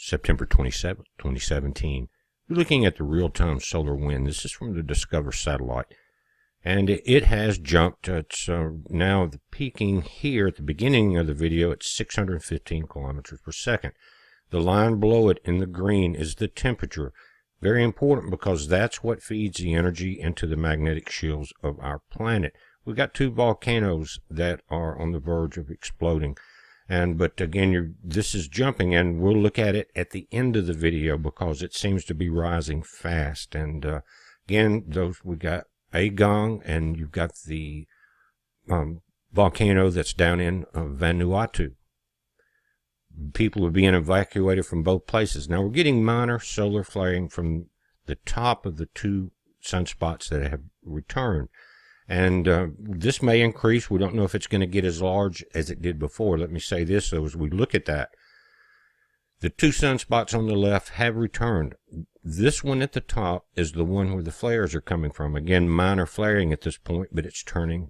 September 27th, 2017. We're looking at the real-time solar wind. This is from the Discover satellite. And it has jumped. It's now peaking here at the beginning of the video at 615 kilometers per second. The line below it in the green is the temperature. Very important because that's what feeds the energy into the magnetic shields of our planet. We've got two volcanoes that are on the verge of exploding. But again, this is jumping, and we'll look at it at the end of the video because it seems to be rising fast. And again, we got Agong, and you've got the volcano that's down in Vanuatu. People are being evacuated from both places. Now we're getting minor solar flaring from the top of the two sunspots that have returned. And this may increase. We don't know if it's going to get as large as it did before. Let me say this, though, as we look at that. The two sunspots on the left have returned. This one at the top is the one where the flares are coming from. Again, minor flaring at this point, but it's turning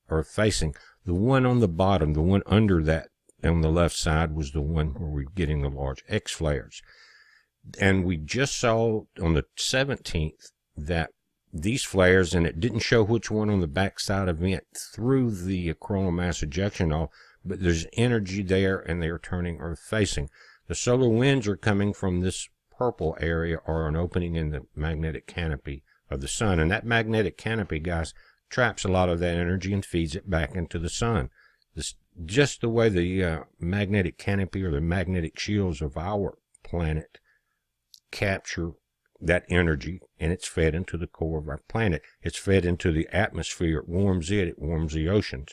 or facing. The one on the bottom, the one under that on the left side, was the one where we're getting the large X flares. And we just saw on the 17th that these flares, and it didn't show which one on the backside event through the coronal mass ejection off, but there's energy there, and they are turning Earth facing. The solar winds are coming from this purple area, or an opening in the magnetic canopy of the sun. And that magnetic canopy, guys, traps a lot of that energy and feeds it back into the sun. This just the way the magnetic canopy or the magnetic shields of our planet capture that energy, and it's fed into the core of our planet. It's fed into the atmosphere. It warms it warms the oceans.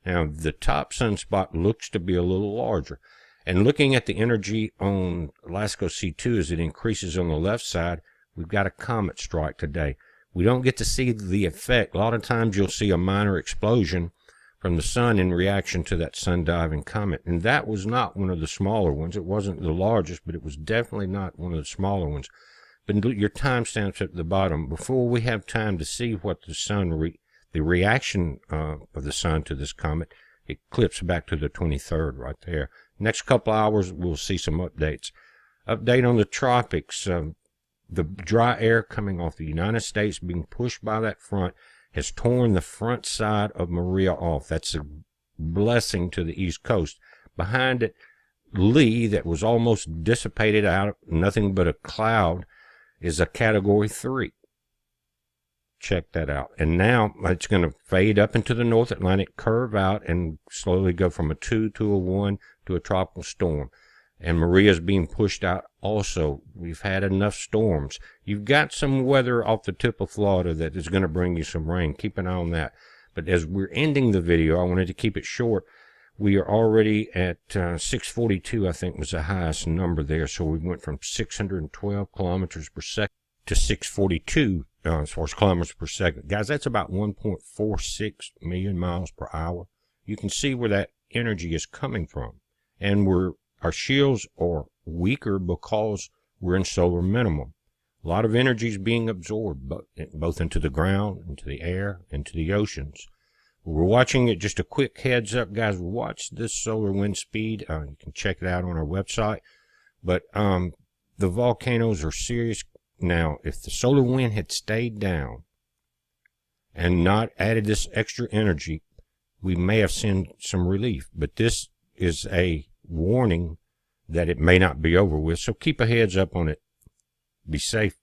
Now, the top sunspot looks to be a little larger. And looking at the energy on LASCO C2 as it increases on the left side, we've got a comet strike today. We don't get to see the effect. A lot of times you'll see a minor explosion from the sun in reaction to that sun-diving comet. And that was not one of the smaller ones. It wasn't the largest, but it was definitely not one of the smaller ones. But your timestamps at the bottom. Before we have time to see what the sun, the reaction of the sun to this comet, it clips back to the 23rd right there. Next couple hours, we'll see some updates. Update on the tropics. The dry air coming off the United States being pushed by that front has torn the front side of Maria off. That's a blessing to the East Coast. Behind it, Lee, that was almost dissipated out, nothing but a cloud, is a Category 3. Check that out. And now it's going to fade up into the North Atlantic, curve out, and slowly go from a 2 to a 1 to a tropical storm. And Maria's being pushed out also. We've had enough storms. You've got some weather off the tip of Florida that is going to bring you some rain. Keep an eye on that. But as we're ending the video, I wanted to keep it short. We are already at 642, I think was the highest number there. So we went from 612 kilometers per second to 642 as far as kilometers per second. Guys, that's about 1.46 million miles per hour. You can see where that energy is coming from. And our shields are weaker because we're in solar minimum. A lot of energy is being absorbed, both into the ground, into the air, into the oceans. We're watching it. Just a quick heads up, guys. Watch this solar wind speed. You can check it out on our website. But the volcanoes are serious. Now, if the solar wind had stayed down and not added this extra energy, we may have seen some relief. But this is a warning that it may not be over with. So keep a heads up on it. Be safe.